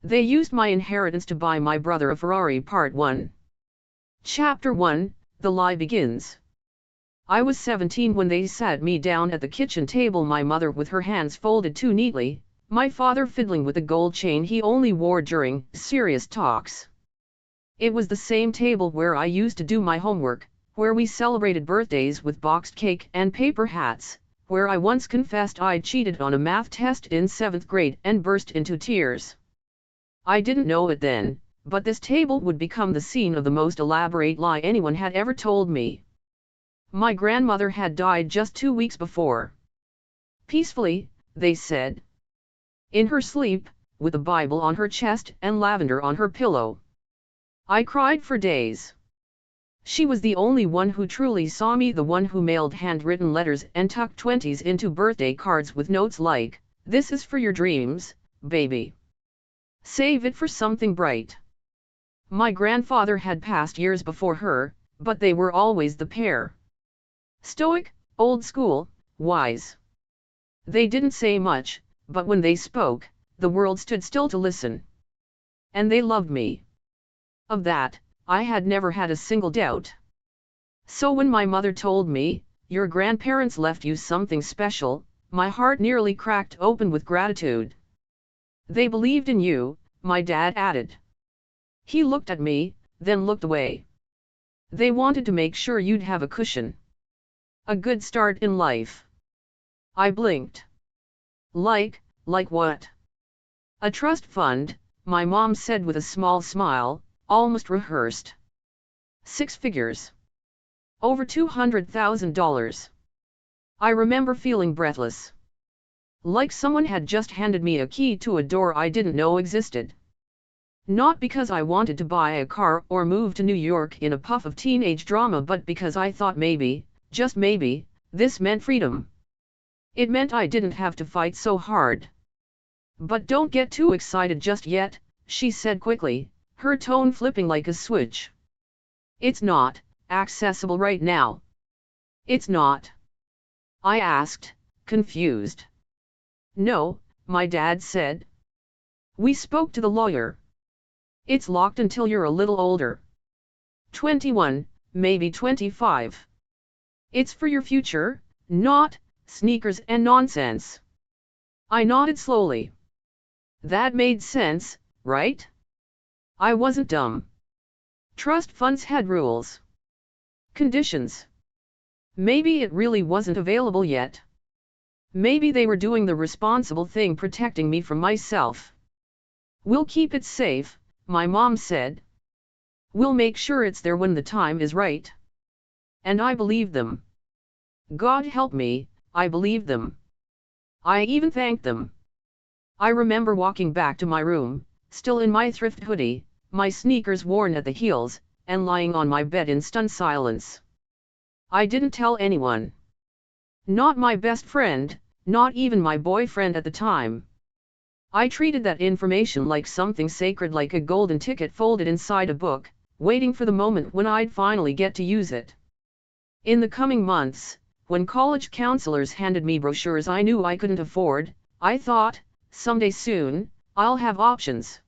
They used my inheritance to buy my brother a Ferrari. Part 1. Chapter 1, The Lie Begins. I was 17 when they sat me down at the kitchen table, my mother with her hands folded too neatly, my father fiddling with a gold chain he only wore during serious talks. It was the same table where I used to do my homework, where we celebrated birthdays with boxed cake and paper hats, where I once confessed I'd cheated on a math test in 7th grade and burst into tears. I didn't know it then, but this table would become the scene of the most elaborate lie anyone had ever told me. My grandmother had died just 2 weeks before. Peacefully, they said. In her sleep, with a Bible on her chest and lavender on her pillow. I cried for days. She was the only one who truly saw me, the one who mailed handwritten letters and tucked 20s into birthday cards with notes like, "This is for your dreams, baby. Save it for something bright." My grandfather had passed years before her, but they were always the pair. Stoic, old school, wise. They didn't say much, but when they spoke, the world stood still to listen. And they loved me. Of that, I had never had a single doubt. So when my mother told me, "Your grandparents left you something special," my heart nearly cracked open with gratitude. "They believed in you," my dad added. He looked at me, then looked away. "They wanted to make sure you'd have a cushion. A good start in life." I blinked. Like what?" "A trust fund," my mom said with a small smile, almost rehearsed. "6 figures. Over $200,000. I remember feeling breathless. Like someone had just handed me a key to a door I didn't know existed. Not because I wanted to buy a car or move to New York in a puff of teenage drama, but because I thought maybe, just maybe, this meant freedom. It meant I didn't have to fight so hard. "But don't get too excited just yet," she said quickly, her tone flipping like a switch. "It's not accessible right now." "It's not?" I asked, confused. "No," my dad said. "We spoke to the lawyer. It's locked until you're a little older. 21, maybe 25. It's for your future, not sneakers and nonsense." I nodded slowly. That made sense, right? I wasn't dumb. Trust funds had rules. Conditions. Maybe it really wasn't available yet. Maybe they were doing the responsible thing, protecting me from myself. "We'll keep it safe," my mom said. "We'll make sure it's there when the time is right." And I believed them. God help me, I believed them. I even thanked them. I remember walking back to my room, still in my thrift hoodie, my sneakers worn at the heels, and lying on my bed in stunned silence. I didn't tell anyone. Not my best friend, not even my boyfriend at the time. I treated that information like something sacred, like a golden ticket folded inside a book, waiting for the moment when I'd finally get to use it. In the coming months, when college counselors handed me brochures I knew I couldn't afford, I thought, someday soon, I'll have options.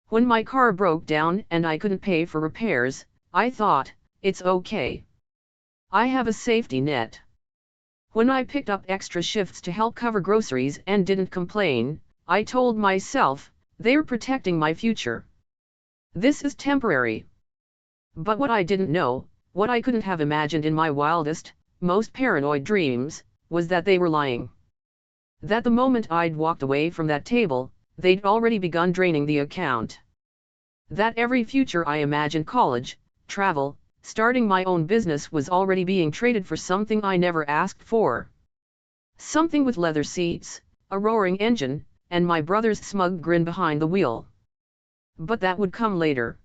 When my car broke down and I couldn't pay for repairs, I thought, it's okay. I have a safety net. When I picked up extra shifts to help cover groceries and didn't complain, I told myself, they're protecting my future. This is temporary. But what I didn't know, what I couldn't have imagined in my wildest, most paranoid dreams, was that they were lying. That the moment I'd walked away from that table, they'd already begun draining the account. That every future I imagined, college, travel, starting my own business, was already being traded for something I never asked for. Something with leather seats, a roaring engine, and my brother's smug grin behind the wheel. But that would come later.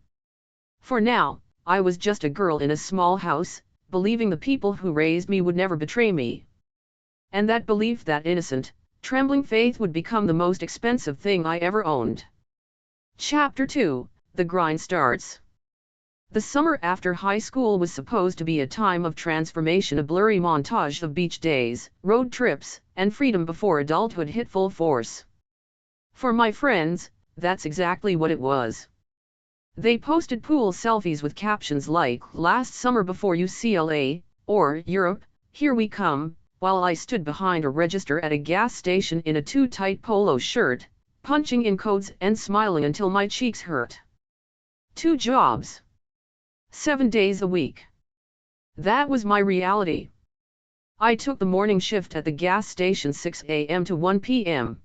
For now, I was just a girl in a small house, believing the people who raised me would never betray me. And that belief, that innocent, trembling faith, would become the most expensive thing I ever owned. Chapter 2, The Grind Starts. The summer after high school was supposed to be a time of transformation, a blurry montage of beach days, road trips, and freedom before adulthood hit full force. For my friends, that's exactly what it was. They posted pool selfies with captions like, "Last summer before UCLA," or "Europe, here we come," while I stood behind a register at a gas station in a too tight polo shirt, punching in codes and smiling until my cheeks hurt. 2 jobs. 7 days a week. That was my reality. I took the morning shift at the gas station 6 a.m. to 1 p.m.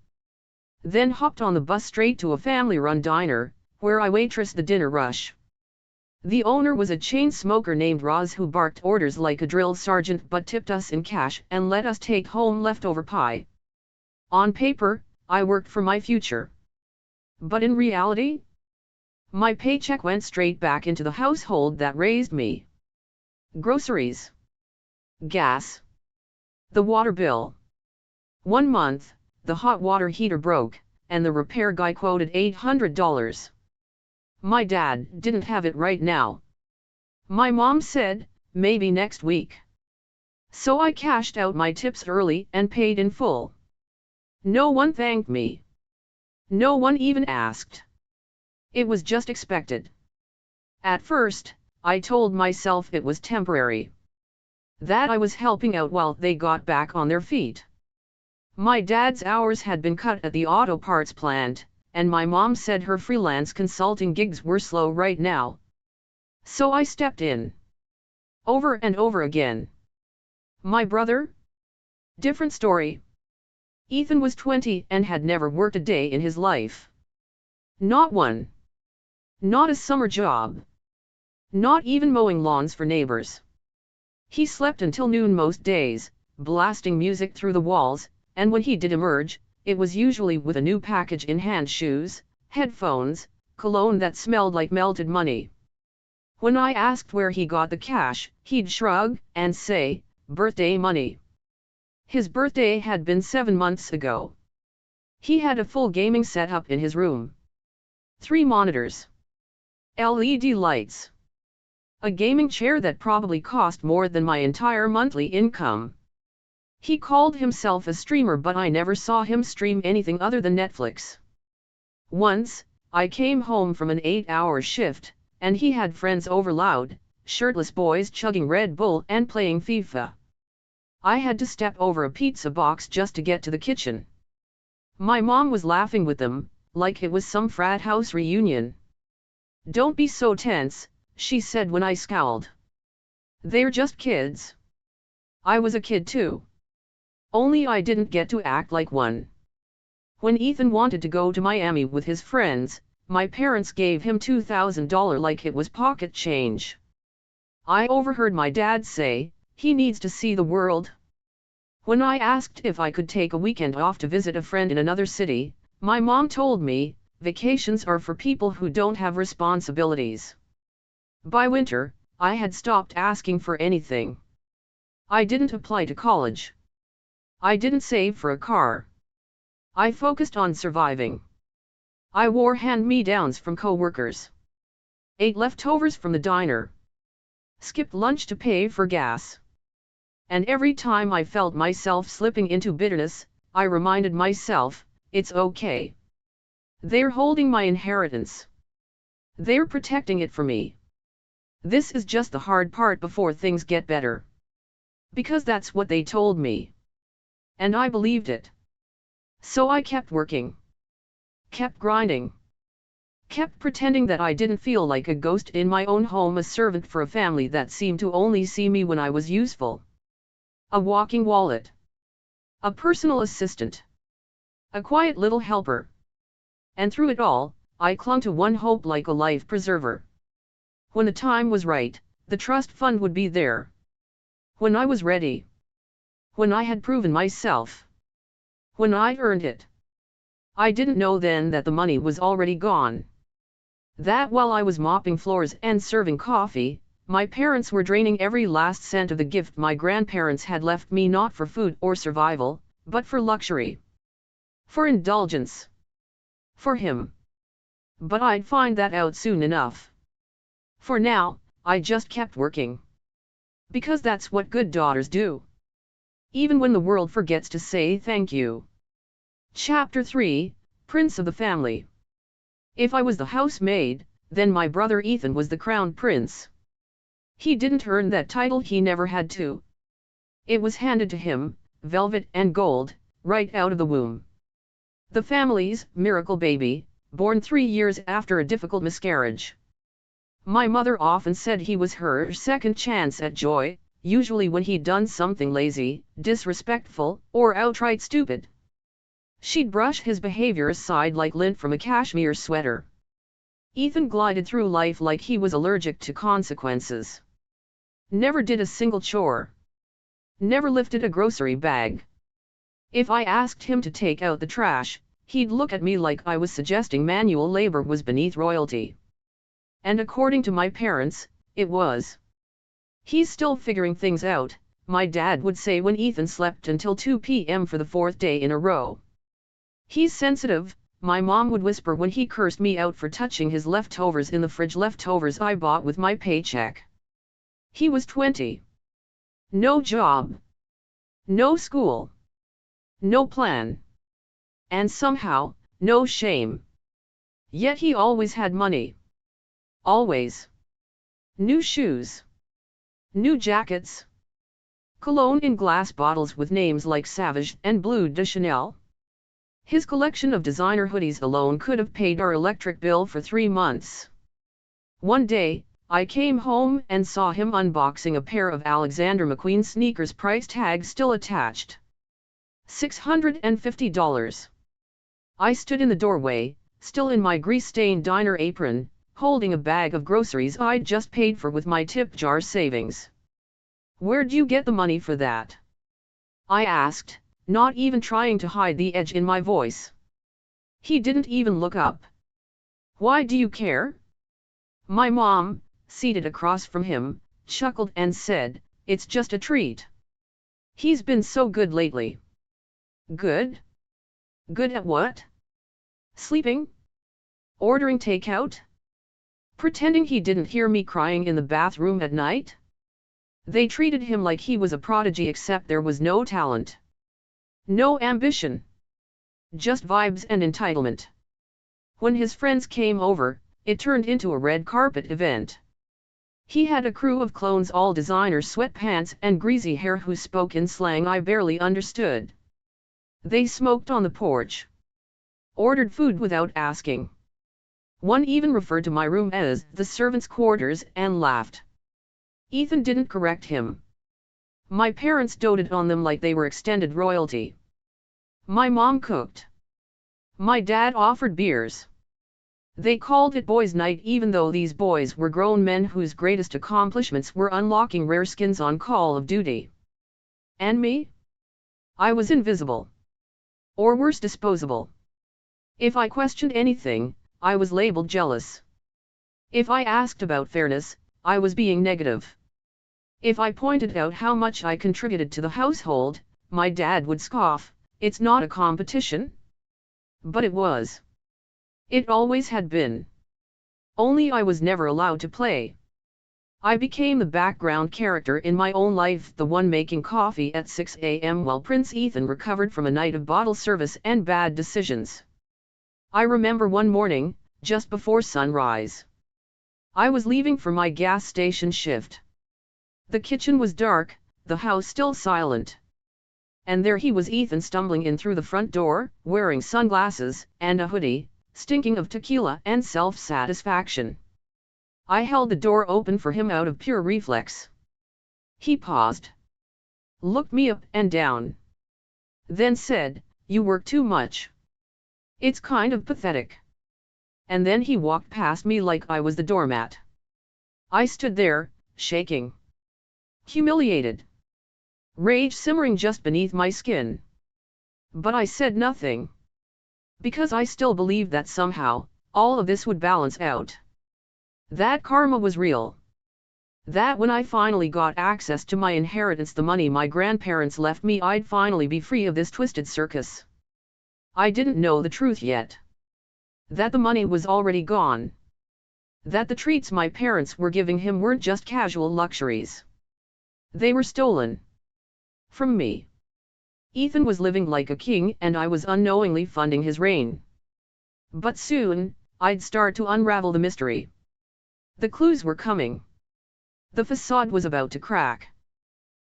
Then hopped on the bus straight to a family-run diner, where I waitressed the dinner rush. The owner was a chain smoker named Roz who barked orders like a drill sergeant but tipped us in cash and let us take home leftover pie. On paper, I worked for my future. But in reality, my paycheck went straight back into the household that raised me. Groceries. Gas. The water bill. 1 month, the hot water heater broke, and the repair guy quoted $800. My dad didn't have it right now. My mom said, maybe next week. So I cashed out my tips early and paid in full. No one thanked me. No one even asked. It was just expected. At first, I told myself it was temporary. That I was helping out while they got back on their feet. My dad's hours had been cut at the auto parts plant, and my mom said her freelance consulting gigs were slow right now. So I stepped in. Over and over again. My brother? Different story. Ethan was 20 and had never worked a day in his life. Not one. Not a summer job. Not even mowing lawns for neighbors. He slept until noon most days, blasting music through the walls, and when he did emerge, it was usually with a new package in hand: shoes, headphones, cologne that smelled like melted money. When I asked where he got the cash, he'd shrug and say, birthday money. His birthday had been 7 months ago. He had a full gaming setup in his room. 3 monitors. LED lights. A gaming chair that probably cost more than my entire monthly income. He called himself a streamer, but I never saw him stream anything other than Netflix. Once, I came home from an 8-hour shift, and he had friends over, loud, shirtless boys chugging Red Bull and playing FIFA. I had to step over a pizza box just to get to the kitchen. My mom was laughing with them, like it was some frat house reunion. "Don't be so tense," she said when I scowled. "They're just kids." I was a kid too. Only I didn't get to act like one. When Ethan wanted to go to Miami with his friends, my parents gave him $2,000 like it was pocket change. I overheard my dad say, "He needs to see the world." When I asked if I could take a weekend off to visit a friend in another city, my mom told me, vacations are for people who don't have responsibilities. By winter, I had stopped asking for anything. I didn't apply to college. I didn't save for a car. I focused on surviving. I wore hand-me-downs from coworkers. Ate leftovers from the diner. Skipped lunch to pay for gas. And every time I felt myself slipping into bitterness, I reminded myself, it's okay. They're holding my inheritance. They're protecting it for me. This is just the hard part before things get better. Because that's what they told me. And I believed it. So I kept working. Kept grinding. Kept pretending that I didn't feel like a ghost in my own home, a servant for a family that seemed to only see me when I was useful. A walking wallet. A personal assistant. A quiet little helper. And through it all, I clung to one hope like a life preserver. When the time was right, the trust fund would be there. When I was ready. When I had proven myself. When I'd earned it. I didn't know then that the money was already gone. That while I was mopping floors and serving coffee, my parents were draining every last cent of the gift my grandparents had left me, not for food or survival, but for luxury. For indulgence. For him. But I'd find that out soon enough. For now, I just kept working. Because that's what good daughters do. Even when the world forgets to say thank you. Chapter 3, Prince of the Family. If I was the housemaid, then my brother Ethan was the crown prince. He didn't earn that title, he never had to. It was handed to him, velvet and gold, right out of the womb. The family's miracle baby, born 3 years after a difficult miscarriage. My mother often said he was her second chance at joy, usually when he'd done something lazy, disrespectful, or outright stupid. She'd brush his behavior aside like lint from a cashmere sweater. Ethan glided through life like he was allergic to consequences. Never did a single chore. Never lifted a grocery bag. If I asked him to take out the trash, he'd look at me like I was suggesting manual labor was beneath royalty. And according to my parents, it was. He's still figuring things out, my dad would say when Ethan slept until 2 p.m. for the 4th day in a row. He's sensitive, my mom would whisper when he cursed me out for touching his leftovers in the fridge, leftovers I bought with my paycheck. He was 20. No job. No school. No plan. And somehow, no shame. Yet he always had money. Always. New shoes. New jackets. Cologne in glass bottles with names like Savage and Bleu de Chanel. His collection of designer hoodies alone could have paid our electric bill for 3 months. One day, I came home and saw him unboxing a pair of Alexander McQueen sneakers, price tag still attached. $650. I stood in the doorway, still in my grease-stained diner apron, holding a bag of groceries I'd just paid for with my tip jar savings. "Where'd you get the money for that?" I asked, not even trying to hide the edge in my voice. He didn't even look up. "Why do you care?" My mom, seated across from him, chuckled and said, "It's just a treat. He's been so good lately." Good? Good at what? Sleeping? Ordering takeout? Pretending he didn't hear me crying in the bathroom at night? They treated him like he was a prodigy, except there was no talent. No ambition. Just vibes and entitlement. When his friends came over, it turned into a red carpet event. He had a crew of clones, all designer sweatpants and greasy hair, who spoke in slang I barely understood. They smoked on the porch. Ordered food without asking. One even referred to my room as the servants' quarters and laughed. Ethan didn't correct him. My parents doted on them like they were extended royalty. My mom cooked. My dad offered beers. They called it boys' night, even though these boys were grown men whose greatest accomplishments were unlocking rare skins on Call of Duty. And me? I was invisible. Or worse, disposable. If I questioned anything, I was labeled jealous. If I asked about fairness, I was being negative. If I pointed out how much I contributed to the household, my dad would scoff, "It's not a competition." But it was. It always had been. Only I was never allowed to play. I became the background character in my own life, the one making coffee at 6 a.m. while Prince Ethan recovered from a night of bottle service and bad decisions. I remember one morning, just before sunrise. I was leaving for my gas station shift. The kitchen was dark, the house still silent. And there he was, Ethan, stumbling in through the front door, wearing sunglasses and a hoodie, stinking of tequila and self-satisfaction. I held the door open for him out of pure reflex. He paused. Looked me up and down. Then said, "You work too much. It's kind of pathetic." And then he walked past me like I was the doormat. I stood there, shaking. Humiliated. Rage simmering just beneath my skin. But I said nothing. Because I still believed that somehow, all of this would balance out. That karma was real. That when I finally got access to my inheritance, the money my grandparents left me, I'd finally be free of this twisted circus. I didn't know the truth yet. That the money was already gone. That the treats my parents were giving him weren't just casual luxuries. They were stolen. From me. Ethan was living like a king, and I was unknowingly funding his reign. But soon, I'd start to unravel the mystery. The clues were coming. The facade was about to crack.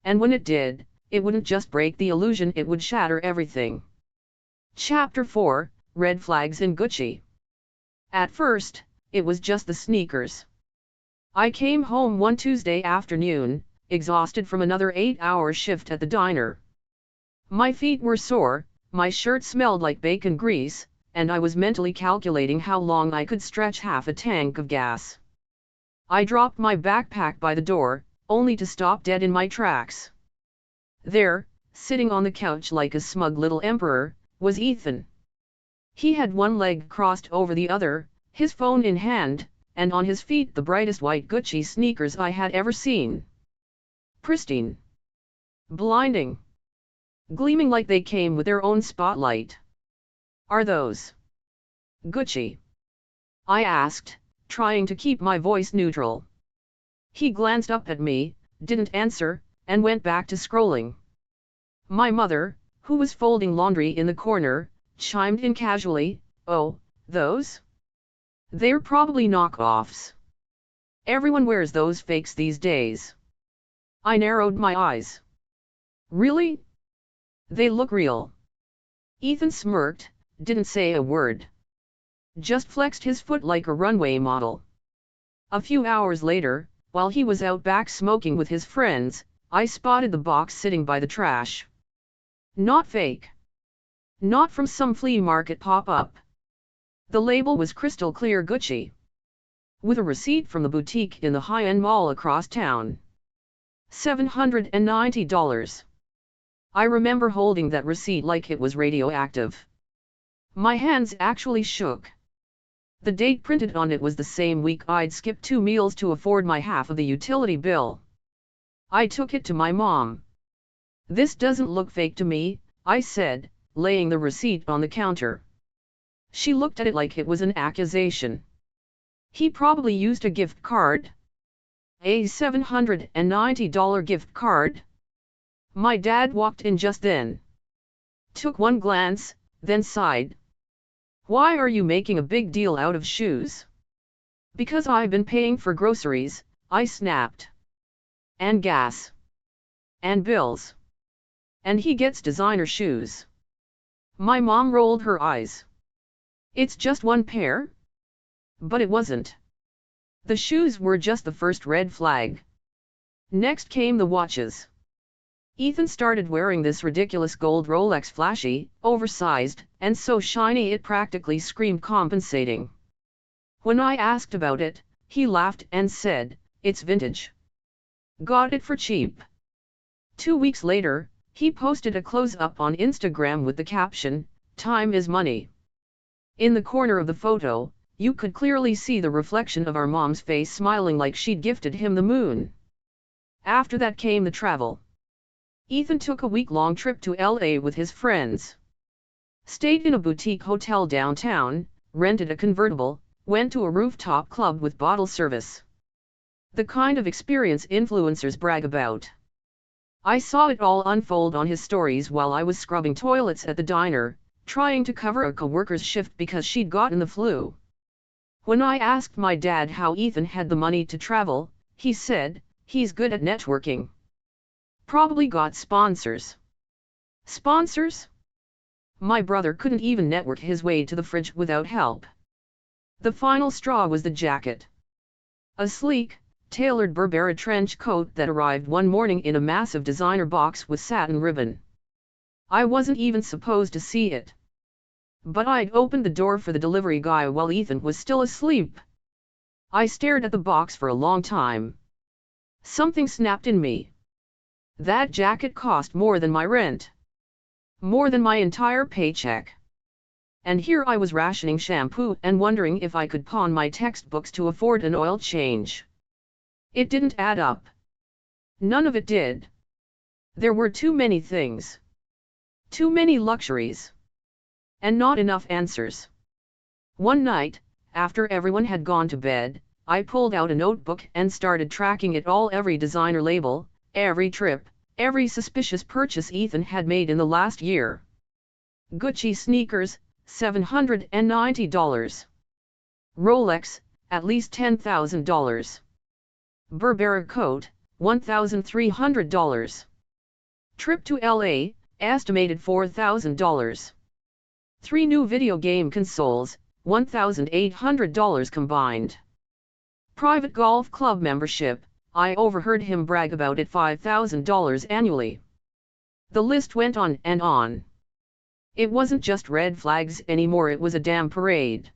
And when it did, it wouldn't just break the illusion, it would shatter everything. Chapter 4, Red Flags in Gucci. At first, it was just the sneakers. I came home one Tuesday afternoon, exhausted from another 8-hour shift at the diner. My feet were sore, my shirt smelled like bacon grease, and I was mentally calculating how long I could stretch half a tank of gas. I dropped my backpack by the door, only to stop dead in my tracks. There, sitting on the couch like a smug little emperor, was Ethan. He had one leg crossed over the other, his phone in hand, and on his feet the brightest white Gucci sneakers I had ever seen. Pristine. Blinding. Gleaming like they came with their own spotlight. Are those Gucci? I asked, trying to keep my voice neutral. He glanced up at me, didn't answer, and went back to scrolling. My mother, who was folding laundry in the corner, chimed in casually, "Oh, those? They're probably knockoffs. Everyone wears those fakes these days." I narrowed my eyes. Really? They look real. Ethan smirked, didn't say a word. Just flexed his foot like a runway model. A few hours later, while he was out back smoking with his friends, I spotted the box sitting by the trash. Not fake. Not from some flea market pop-up. The label was crystal clear Gucci. With a receipt from the boutique in the high-end mall across town. $790. I remember holding that receipt like it was radioactive. My hands actually shook. The date printed on it was the same week I'd skipped 2 meals to afford my half of the utility bill. I took it to my mom. "This doesn't look fake to me," I said, laying the receipt on the counter. She looked at it like it was an accusation. "He probably used a gift card." "A $790 gift card?" My dad walked in just then. Took one glance, then sighed. "Why are you making a big deal out of shoes?" "Because I've been paying for groceries," I snapped. "And gas. And bills. And he gets designer shoes." My mom rolled her eyes. "It's just one pair?" But it wasn't. The shoes were just the first red flag. Next came the watches. Ethan started wearing this ridiculous gold Rolex, flashy, oversized, and so shiny it practically screamed compensating. When I asked about it, he laughed and said, "It's vintage. Got it for cheap." 2 weeks later, he posted a close-up on Instagram with the caption, "Time is money." In the corner of the photo, you could clearly see the reflection of our mom's face smiling like she'd gifted him the moon. After that came the travel. Ethan took a week-long trip to LA with his friends. Stayed in a boutique hotel downtown, rented a convertible, went to a rooftop club with bottle service. The kind of experience influencers brag about. I saw it all unfold on his stories while I was scrubbing toilets at the diner, trying to cover a coworker's shift because she'd gotten the flu. When I asked my dad how Ethan had the money to travel, he said, "He's good at networking. Probably got sponsors." Sponsors? My brother couldn't even network his way to the fridge without help. The final straw was the jacket. A sleek, tailored Burberry trench coat that arrived one morning in a massive designer box with satin ribbon. I wasn't even supposed to see it. But I'd opened the door for the delivery guy while Ethan was still asleep. I stared at the box for a long time. Something snapped in me. That jacket cost more than my rent. More than my entire paycheck. And here I was rationing shampoo and wondering if I could pawn my textbooks to afford an oil change. It didn't add up. None of it did. There were too many things. Too many luxuries. And not enough answers. One night, after everyone had gone to bed, I pulled out a notebook and started tracking it all, every designer label, every trip, every suspicious purchase Ethan had made in the last year. Gucci sneakers, $790. Rolex, at least $10,000. Burberry coat, $1,300. Trip to LA, estimated $4,000. 3 new video game consoles, $1,800 combined. Private golf club membership, I overheard him brag about it, $5,000 annually. The list went on and on. It wasn't just red flags anymore, it was a damn parade.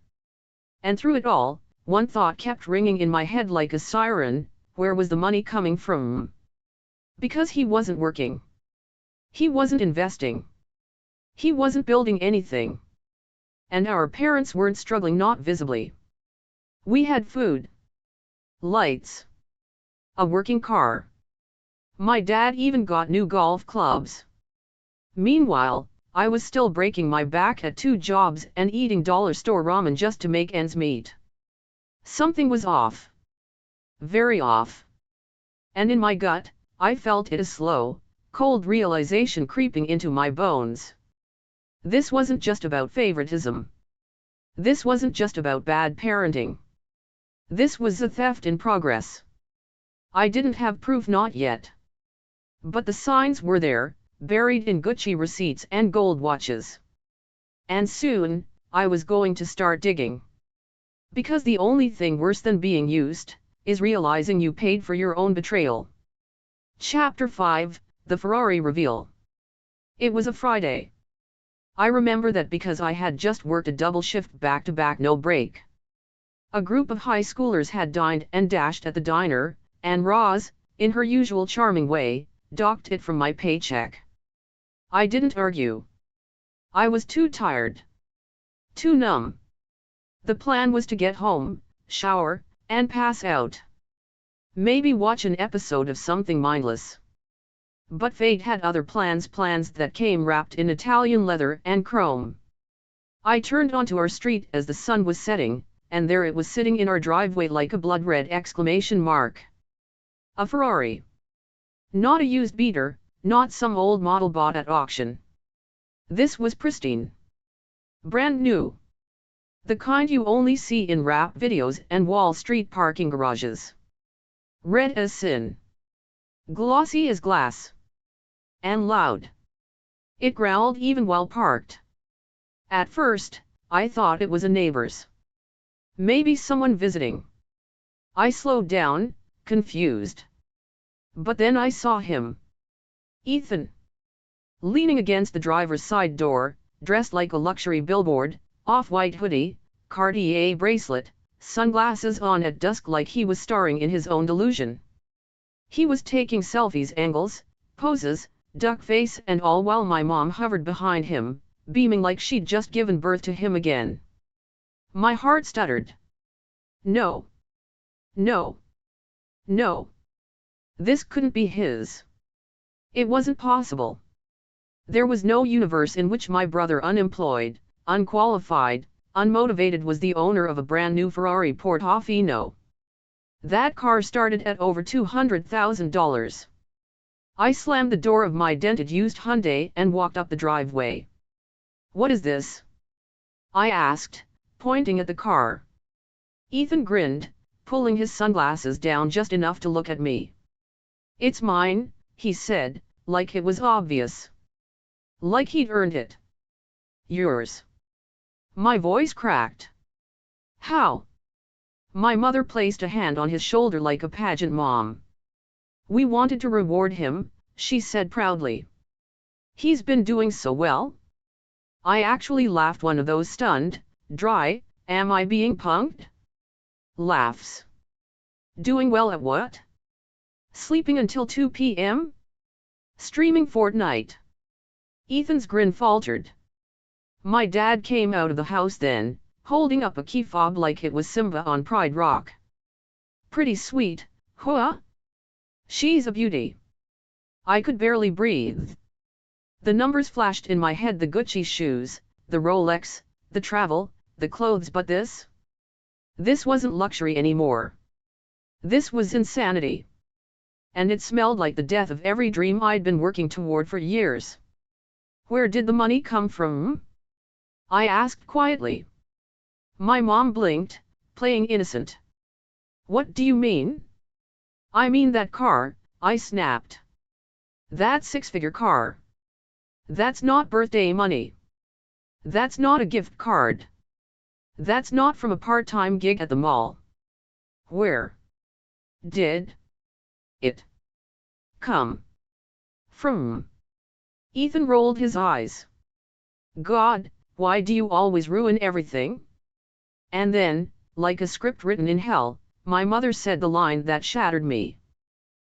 And through it all, one thought kept ringing in my head like a siren: where was the money coming from? Because he wasn't working. He wasn't investing. He wasn't building anything. And our parents weren't struggling, not visibly. We had food, lights, a working car. My dad even got new golf clubs. Meanwhile, I was still breaking my back at 2 jobs and eating dollar store ramen just to make ends meet. Something was off. Very off. And in my gut, I felt it, a slow, cold realization creeping into my bones. This wasn't just about favoritism. This wasn't just about bad parenting. This was a theft in progress. I didn't have proof, not yet. But the signs were there, buried in Gucci receipts and gold watches. And soon, I was going to start digging. Because the only thing worse than being used is realizing you paid for your own betrayal. Chapter 5, The Ferrari Reveal. It was a Friday. I remember that because I had just worked a double shift back-to-back, no break. A group of high schoolers had dined and dashed at the diner, and Roz, in her usual charming way, docked it from my paycheck. I didn't argue. I was too tired. Too numb. The plan was to get home, shower, and pass out. Maybe watch an episode of something mindless. But fate had other plans that came wrapped in Italian leather and chrome. I turned onto our street as the sun was setting, and there it was sitting in our driveway like a blood-red exclamation mark. A Ferrari. Not a used beater, not some old model bought at auction. This was pristine. Brand new. The kind you only see in rap videos and Wall Street parking garages. Red as sin. Glossy as glass. And loud. It growled even while parked. At first, I thought it was a neighbor's. Maybe someone visiting. I slowed down, confused. But then I saw him. Ethan. Leaning against the driver's side door, dressed like a luxury billboard, off-white hoodie, Cartier bracelet, sunglasses on at dusk like he was starring in his own delusion. He was taking selfies, angles, poses, duck face and all, while my mom hovered behind him, beaming like she'd just given birth to him again. My heart stuttered. No. No. No. This couldn't be his. It wasn't possible. There was no universe in which my brother, unemployed, unqualified, unmotivated, was the owner of a brand new Ferrari Portofino. That car started at over $200,000. I slammed the door of my dented used Hyundai and walked up the driveway. "What is this?" I asked, pointing at the car. Ethan grinned, pulling his sunglasses down just enough to look at me. "It's mine," he said, like it was obvious. Like he'd earned it. "Yours?" My voice cracked. "How?" My mother placed a hand on his shoulder like a pageant mom. "We wanted to reward him," she said proudly. "He's been doing so well." I actually laughed, one of those stunned, dry, "Am I being punked?" laughs. Doing well at what? Sleeping until 2 p.m.? Streaming Fortnite. Ethan's grin faltered. My dad came out of the house then, holding up a key fob like it was Simba on Pride Rock. "Pretty sweet, huh? She's a beauty." I could barely breathe. The numbers flashed in my head, the Gucci shoes, the Rolex, the travel, the clothes, but this wasn't luxury anymore. This was insanity. And it smelled like the death of every dream I'd been working toward for years. "Where did the money come from?" I asked quietly. My mom blinked, playing innocent. What do you mean? I mean that car, I snapped. That six-figure car. That's not birthday money. That's not a gift card. That's not from a part-time gig at the mall. Where did it come from? Ethan rolled his eyes. God, why do you always ruin everything? And then, like a script written in hell, my mother said the line that shattered me.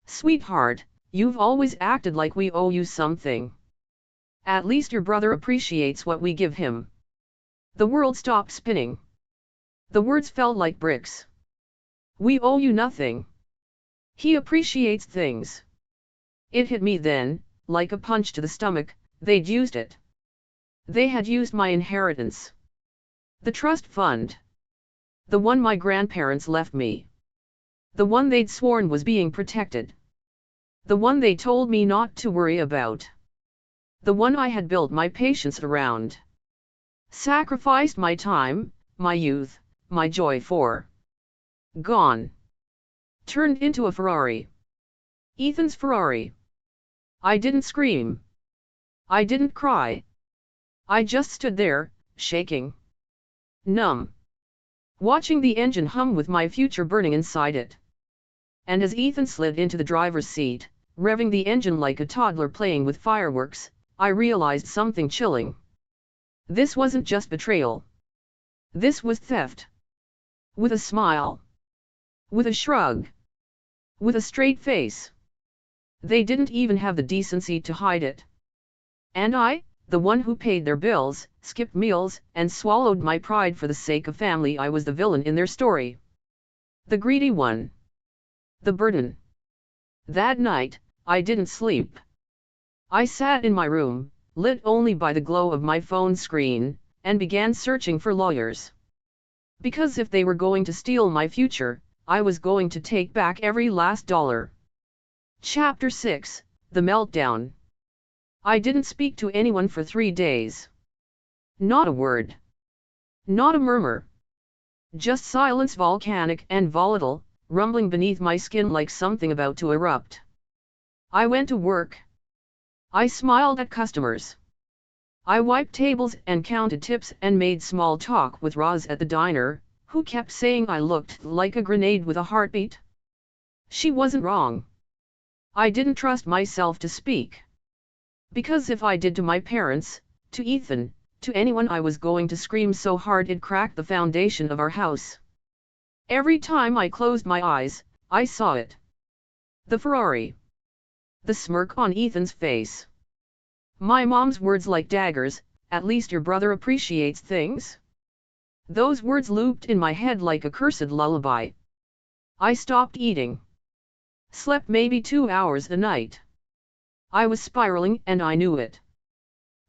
Sweetheart, you've always acted like we owe you something. At least your brother appreciates what we give him. The world stopped spinning. The words fell like bricks. We owe you nothing. He appreciates things. It hit me then, like a punch to the stomach. They'd used it. They had used my inheritance. The trust fund. The one my grandparents left me. The one they'd sworn was being protected. The one they told me not to worry about. The one I had built my patience around. Sacrificed my time, my youth, my joy for. Gone. Turned into a Ferrari. Ethan's Ferrari. I didn't scream. I didn't cry. I just stood there, shaking. Numb. Watching the engine hum with my future burning inside it. And as Ethan slid into the driver's seat, revving the engine like a toddler playing with fireworks, I realized something chilling. This wasn't just betrayal. This was theft. With a smile. With a shrug. With a straight face. They didn't even have the decency to hide it. And I, the one who paid their bills, skipped meals, and swallowed my pride for the sake of family, I was the villain in their story. The greedy one. The burden. That night, I didn't sleep. I sat in my room, lit only by the glow of my phone screen, and began searching for lawyers. Because if they were going to steal my future, I was going to take back every last dollar. Chapter 6, The Meltdown. I didn't speak to anyone for 3 days. Not a word. Not a murmur. Just silence, volcanic and volatile, rumbling beneath my skin like something about to erupt. I went to work. I smiled at customers. I wiped tables and counted tips and made small talk with Roz at the diner, who kept saying I looked like a grenade with a heartbeat. She wasn't wrong. I didn't trust myself to speak. Because if I did to my parents, to Ethan, to anyone, I was going to scream so hard it cracked the foundation of our house. Every time I closed my eyes, I saw it. The Ferrari. The smirk on Ethan's face. My mom's words like daggers, at least your brother appreciates things. Those words looped in my head like a cursed lullaby. I stopped eating. Slept maybe 2 hours a night. I was spiraling and I knew it.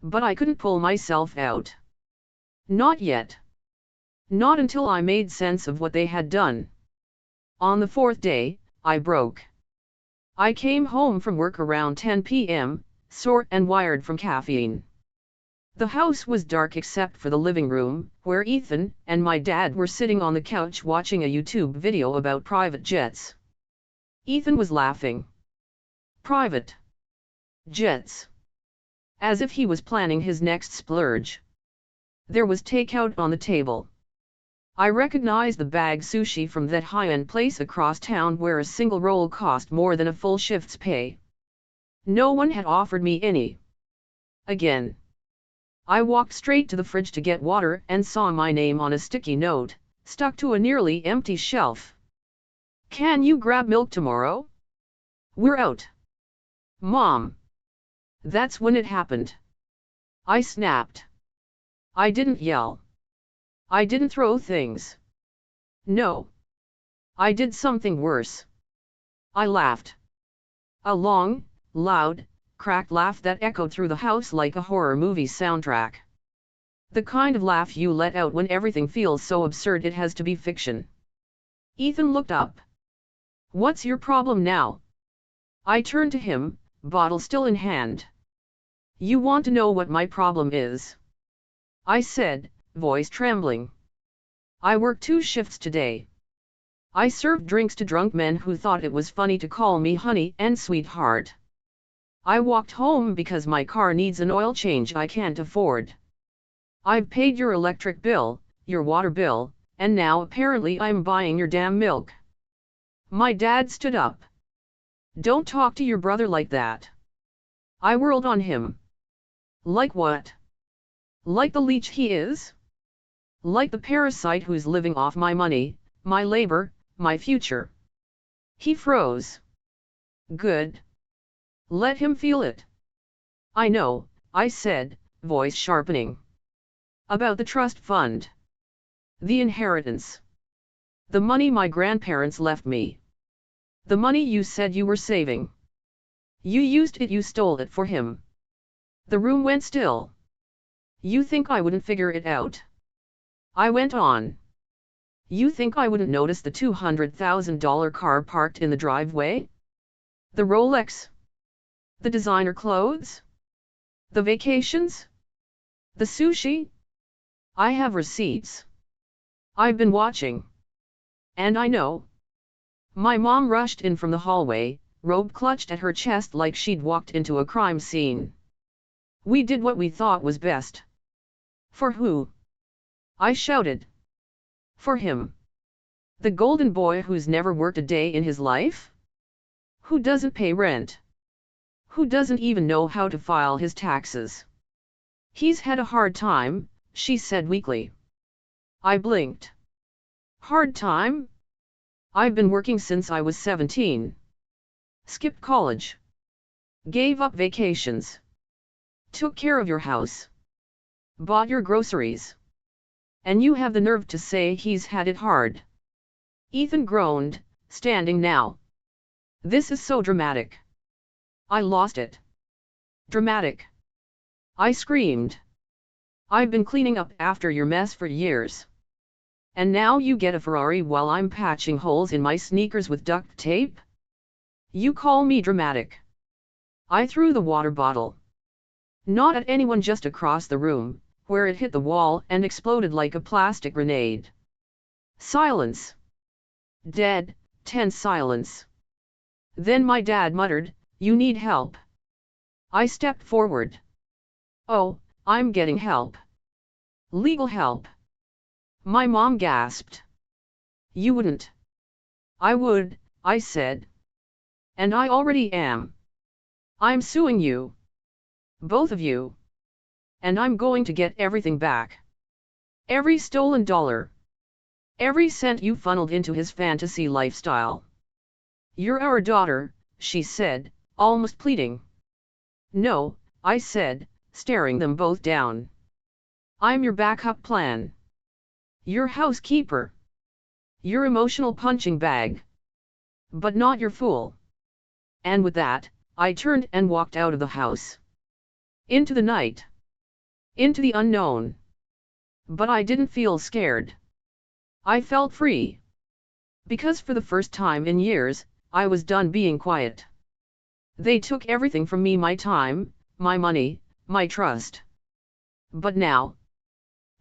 But I couldn't pull myself out. Not yet. Not until I made sense of what they had done. On the 4th day, I broke. I came home from work around 10 p.m., sore and wired from caffeine. The house was dark except for the living room, where Ethan and my dad were sitting on the couch watching a YouTube video about private jets. Ethan was laughing. Private jets. As if he was planning his next splurge. There was takeout on the table. I recognized the bag sushi from that high-end place across town where a single roll cost more than a full shift's pay. No one had offered me any. Again. I walked straight to the fridge to get water and saw my name on a sticky note, stuck to a nearly empty shelf. Can you grab milk tomorrow? We're out. Mom. That's when it happened. I snapped. I didn't yell. I didn't throw things. No. I did something worse. I laughed. A long, loud, cracked laugh that echoed through the house like a horror movie soundtrack. The kind of laugh you let out when everything feels so absurd it has to be fiction. Ethan looked up. What's your problem now? I turned to him, bottle still in hand. You want to know what my problem is? I said, voice trembling. I worked 2 shifts today. I served drinks to drunk men who thought it was funny to call me honey and sweetheart. I walked home because my car needs an oil change I can't afford. I've paid your electric bill, your water bill, and now apparently I'm buying your damn milk. My dad stood up. Don't talk to your brother like that. I whirled on him. Like what? Like the leech he is? Like the parasite who's living off my money, my labor, my future. He froze. Good. Let him feel it. I know, I said, voice sharpening. About the trust fund. The inheritance. The money my grandparents left me. The money you said you were saving. You used it, you stole it for him. The room went still. You think I wouldn't figure it out? I went on. You think I wouldn't notice the $200,000 car parked in the driveway? The Rolex? The designer clothes? The vacations? The sushi? I have receipts. I've been watching. And I know. My mom rushed in from the hallway, robe clutched at her chest like she'd walked into a crime scene. We did what we thought was best. For who? I shouted. For him. The golden boy who's never worked a day in his life? Who doesn't pay rent? Who doesn't even know how to file his taxes? He's had a hard time, she said weakly. I blinked. Hard time? I've been working since I was 17. Skipped college. Gave up vacations. Took care of your house. Bought your groceries. And you have the nerve to say he's had it hard. Ethan groaned, standing now. This is so dramatic. I lost it. Dramatic. I screamed. I've been cleaning up after your mess for years. And now you get a Ferrari while I'm patching holes in my sneakers with duct tape? You call me dramatic. I threw the water bottle. Not at anyone, just across the room, where it hit the wall and exploded like a plastic grenade. Silence. Dead, tense silence. Then my dad muttered, "You need help." I stepped forward. "Oh, I'm getting help. Legal help." My mom gasped. "You wouldn't." "I would," I said. "And I already am. I'm suing you. Both of you. And I'm going to get everything back. Every stolen dollar. Every cent you funneled into his fantasy lifestyle." "You're our daughter," she said, almost pleading. "No," I said, staring them both down. "I'm your backup plan. Your housekeeper. Your emotional punching bag. But not your fool." And with that, I turned and walked out of the house. Into the night. Into the unknown. But I didn't feel scared. I felt free. Because for the first time in years, I was done being quiet. They took everything from me, my time, my money, my trust. But now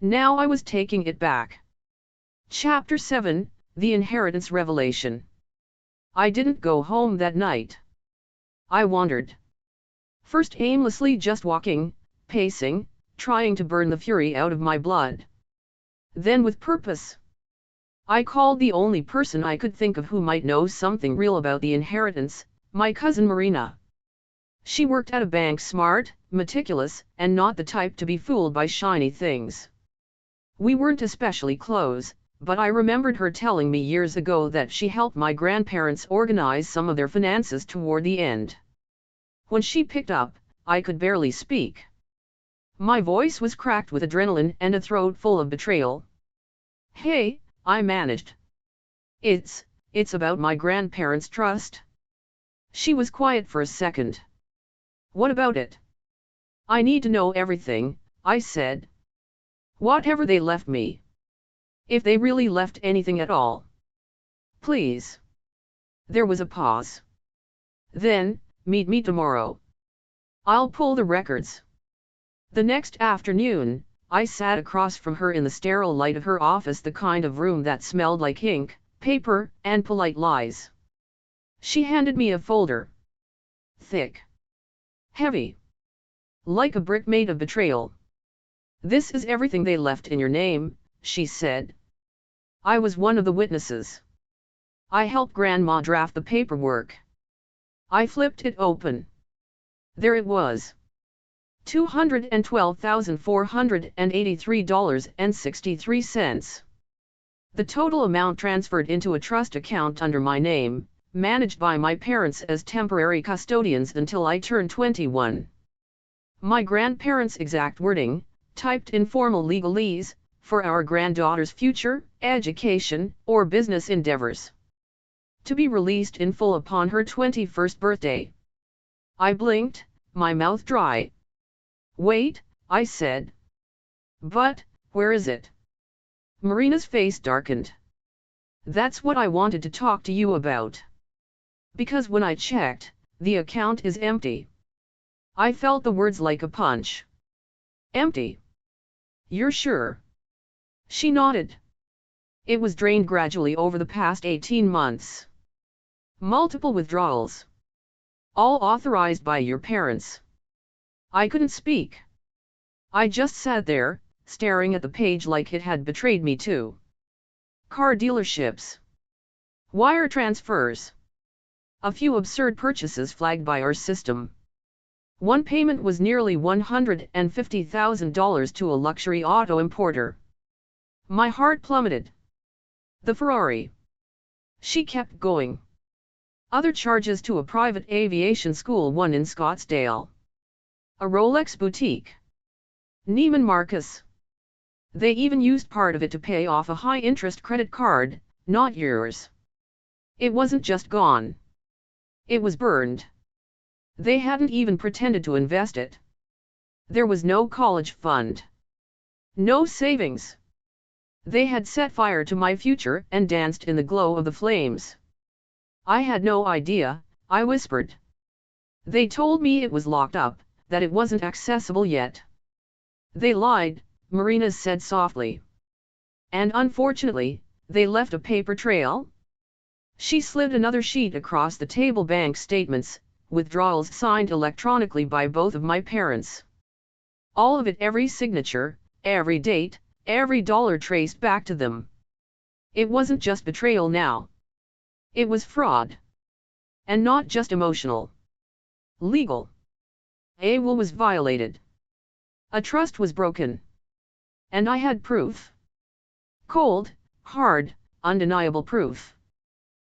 I was taking it back. Chapter 7, The Inheritance Revelation. I didn't go home that night. I wandered. First aimlessly, just walking, pacing, trying to burn the fury out of my blood. Then with purpose. I called the only person I could think of who might know something real about the inheritance, my cousin Marina. She worked at a bank, smart, meticulous, and not the type to be fooled by shiny things. We weren't especially close, but I remembered her telling me years ago that she helped my grandparents organize some of their finances toward the end. When she picked up, I could barely speak. My voice was cracked with adrenaline and a throat full of betrayal. "Hey," I managed. It's about my grandparents' trust." She was quiet for a second. "What about it?" "I need to know everything," I said. "Whatever they left me. If they really left anything at all. Please." There was a pause. Then, "Meet me tomorrow. I'll pull the records." The next afternoon, I sat across from her in the sterile light of her office, the kind of room that smelled like ink, paper, and polite lies. She handed me a folder. Thick. Heavy. Like a brick made of betrayal. "This is everything they left in your name," she said. "I was one of the witnesses. I helped Grandma draft the paperwork." I flipped it open. There it was. $212,483.63. The total amount transferred into a trust account under my name, managed by my parents as temporary custodians until I turned 21. My grandparents' exact wording, typed in formal legalese, for our granddaughter's future, education, or business endeavors. To be released in full upon her 21st birthday. I blinked, my mouth dry. "Wait," I said. "But, where is it?" Marina's face darkened. "That's what I wanted to talk to you about. Because when I checked, the account is empty." I felt the words like a punch. "Empty? You're sure?" She nodded. "It was drained gradually over the past 18 months. Multiple withdrawals. All authorized by your parents." I couldn't speak. I just sat there, staring at the page like it had betrayed me too. Car dealerships. Wire transfers. A few absurd purchases flagged by our system. One payment was nearly $150,000 to a luxury auto importer. My heart plummeted. The Ferrari. She kept going. Other charges to a private aviation school, one in Scottsdale. A Rolex boutique. Neiman Marcus. They even used part of it to pay off a high-interest credit card, not yours. It wasn't just gone. It was burned. They hadn't even pretended to invest it. There was no college fund. No savings. They had set fire to my future and danced in the glow of the flames. I had no idea, I whispered. They told me it was locked up, that it wasn't accessible yet. They lied, Marina said softly. And unfortunately, they left a paper trail. She slid another sheet across the table, bank statements, withdrawals signed electronically by both of my parents. All of it, every signature, every date, every dollar traced back to them. It wasn't just betrayal now. It was fraud. And not just emotional. Legal. A will was violated. A trust was broken. And I had proof. Cold, hard, undeniable proof.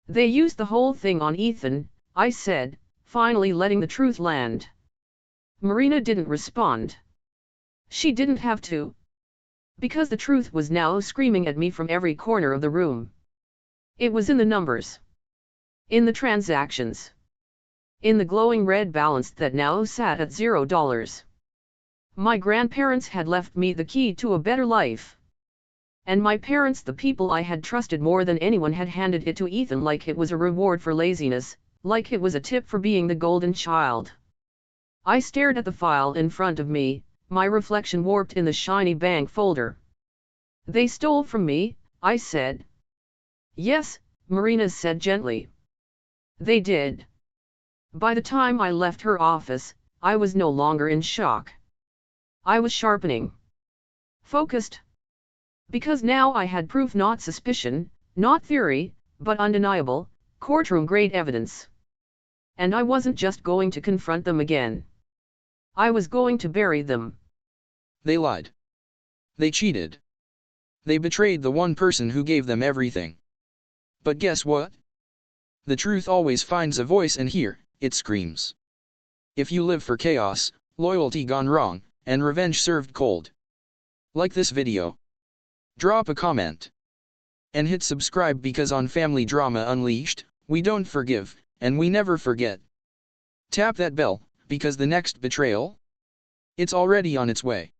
They used the whole thing on Ethan, I said, finally letting the truth land. Marina didn't respond. She didn't have to. Because the truth was now screaming at me from every corner of the room. It was in the numbers. In the transactions. In the glowing red balance that now sat at $0. My grandparents had left me the key to a better life. And my parents, the people I had trusted more than anyone, had handed it to Ethan like it was a reward for laziness, like it was a tip for being the golden child. I stared at the file in front of me, my reflection warped in the shiny bank folder. "They stole from me," I said. "Yes," Marina said gently. "They did." By the time I left her office, I was no longer in shock. I was sharpening. Focused. Because now I had proof, not suspicion, not theory, but undeniable, courtroom-grade evidence. And I wasn't just going to confront them again. I was going to bury them. They lied. They cheated. They betrayed the one person who gave them everything. But guess what? The truth always finds a voice, and here, it screams. If you live for chaos, loyalty gone wrong, and revenge served cold. Like this video. Drop a comment. And hit subscribe, because on Family Drama Unleashed, we don't forgive, and we never forget. Tap that bell, because the next betrayal? It's already on its way.